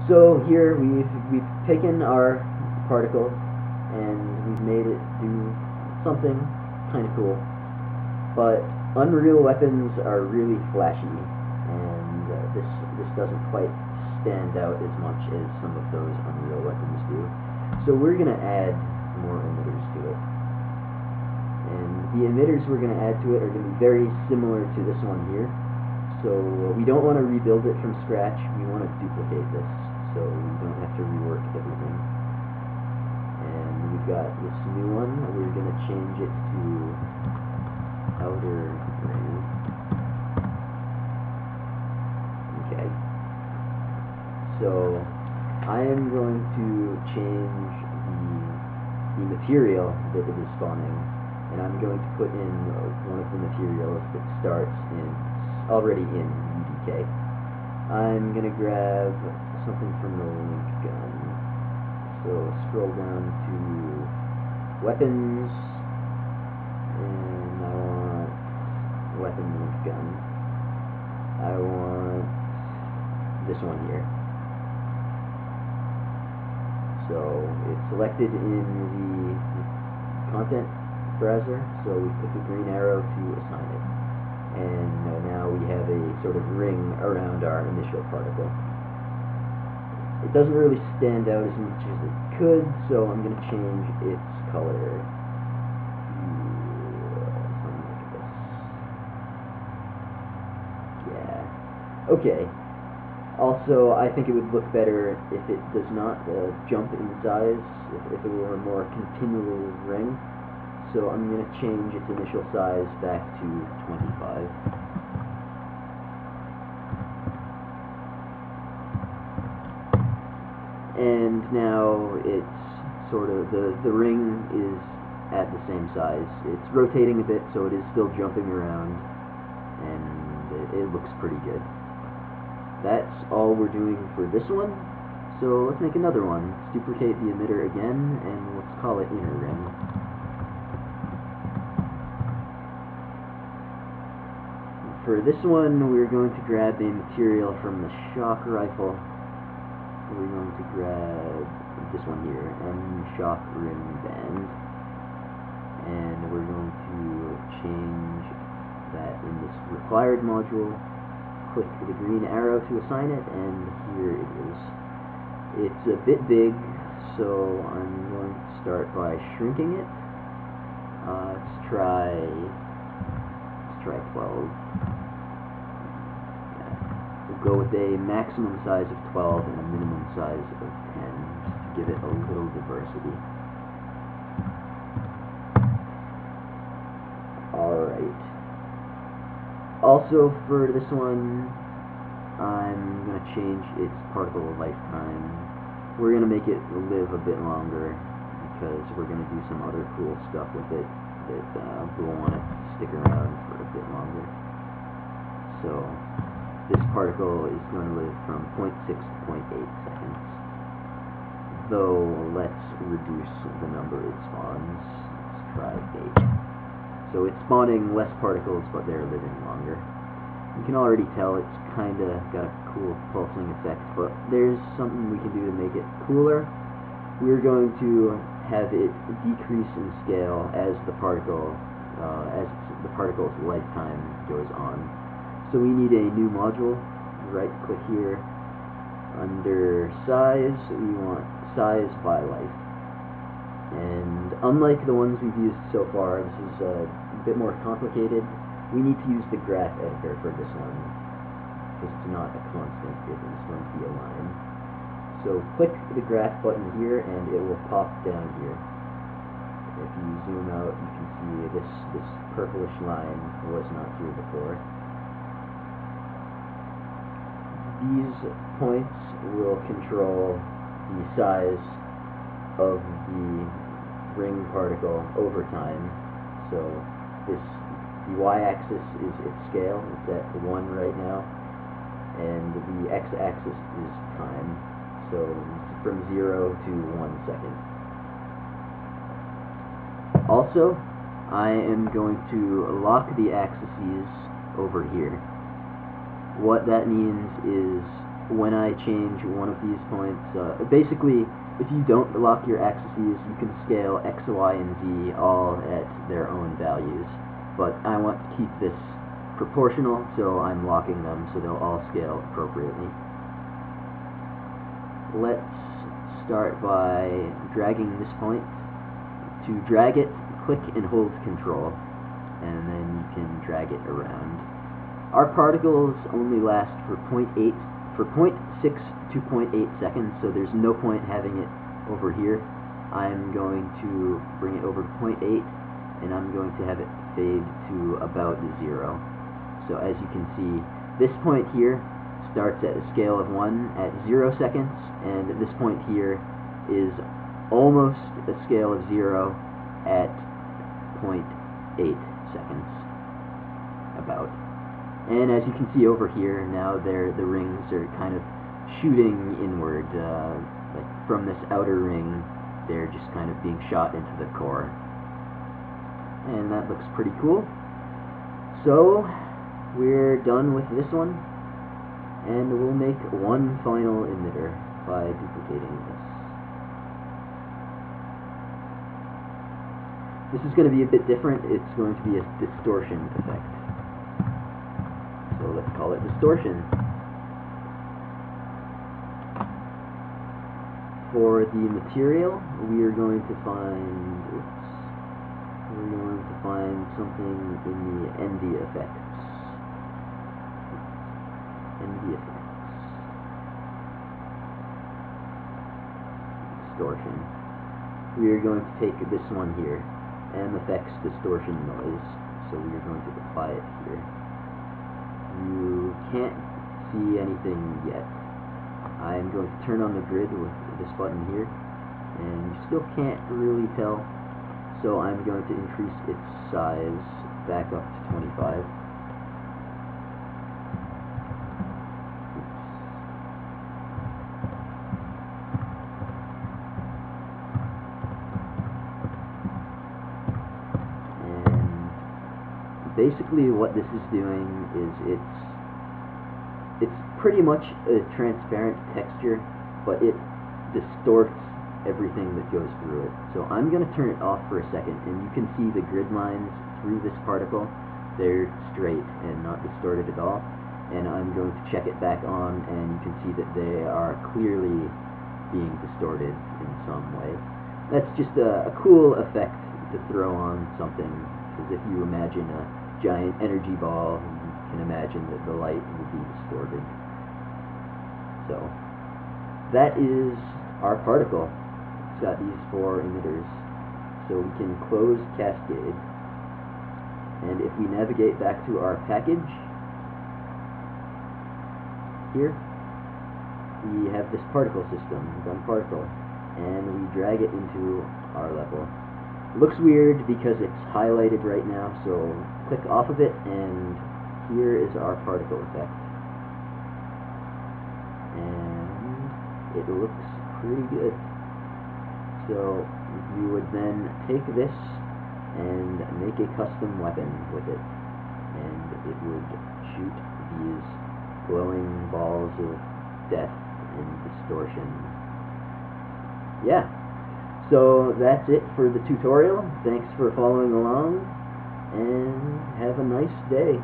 So here we've taken our particle and we've made it do something kind of cool. But Unreal weapons are really flashy, and this doesn't quite stand out as much as some of those Unreal weapons do. So we're gonna add more emitters to it. And the emitters we're going to add to it are going to be very similar to this one here. So we don't want to rebuild it from scratch, we want to duplicate this, so we don't have to rework everything. And we've got this new one, we're going to change it to outer ring. Okay. So I am going to change the material that it is spawning. And I'm going to put in one of the materials that starts already in UDK. I'm going to grab something from the link gun. So scroll down to weapons, and I want weapon link gun. I want this one here. So it's selected in the content browser, so we put the green arrow to assign it, and now we have a sort of ring around our initial particle. It doesn't really stand out as much as it could, so I'm going to change its color to something like this. Yeah. Okay. Also, I think it would look better if it does not jump in size, if it were a more continual ring. So I'm going to change its initial size back to 25. And now it's sort of, the ring is at the same size. It's rotating a bit, so it is still jumping around, and it looks pretty good. That's all we're doing for this one. So let's make another one. Let's duplicate the emitter again, and let's call it inner ring. For this one, we're going to grab a material from the shock rifle. We're going to grab this one here, shock ring band, and we're going to change that in this required module. Click the green arrow to assign it, and here it is. It's a bit big, so I'm going to start by shrinking it. Let's try 12. We'll go with a maximum size of 12 and a minimum size of 10, just to give it a little diversity. Alright. Also for this one, I'm going to change its particle lifetime. We're going to make it live a bit longer, because we're going to do some other cool stuff with it that we'll want it to stick around for a bit longer. So this particle is going to live from 0.6 to 0.8 seconds. Though, let's reduce the number it spawns. Let's try 8. So it's spawning less particles, but they're living longer. You can already tell it's kinda got a cool pulsing effect, but there's something we can do to make it cooler. We're going to have it decrease in scale as the particle's lifetime goes on. So we need a new module. Right click here. Under size, we want size by life. And unlike the ones we've used so far, this is a bit more complicated. We need to use the graph editor for this one, because it's not a constant, it is going to be a line. So click the graph button here, and it will pop down here. If you zoom out, you can see this purplish line was not here before. These points will control the size of the ring particle over time. So the y-axis is its scale, it's at 1 right now, and the x-axis is time, so from 0 to 1 second. Also, I am going to lock the axes over here. What that means is when I change one of these points, basically, if you don't lock your axes, you can scale X, Y, and Z all at their own values. But I want to keep this proportional, so I'm locking them so they'll all scale appropriately. Let's start by dragging this point. To drag it, click and hold Control, and then you can drag it around. Our particles only last for 0.6 to 0.8 seconds, so there's no point having it over here. I'm going to bring it over to 0.8, and I'm going to have it fade to about 0. So as you can see, this point here starts at a scale of 1 at 0 seconds, and this point here is almost a scale of 0 at 0.8 seconds, about. And as you can see over here, now the rings are kind of shooting inward, like from this outer ring, they're just kind of being shot into the core. And that looks pretty cool. So, we're done with this one, and we'll make one final emitter by duplicating this. This is going to be a bit different. It's going to be a distortion effect. So let's call it distortion. For the material, we are going to find, something in the envy effects. Distortion. We are going to take this one here, effects distortion noise. So we are going to apply it here. You can't see anything yet. I'm going to turn on the grid with this button here, and you still can't really tell, so I'm going to increase its size back up to 25. And basically what this is doing is it's pretty much a transparent texture, but it distorts everything that goes through it. So I'm going to turn it off for a second, and you can see the grid lines through this particle. They're straight and not distorted at all. And I'm going to check it back on, and you can see that they are clearly being distorted in some way. That's just a cool effect to throw on something, because if you imagine a giant energy ball, you can imagine that the light will be distorted. So that is our particle. It's got these 4 emitters. So we can close Cascade, and if we navigate back to our package, here we have this particle system, one particle, and we drag it into our level. It looks weird because it's highlighted right now, so click off of it, and here is our particle effect. And it looks pretty good. So you would then take this and make a custom weapon with it, and it would shoot these glowing balls of death and distortion. Yeah, so that's it for the tutorial. Thanks for following along, and have a nice day.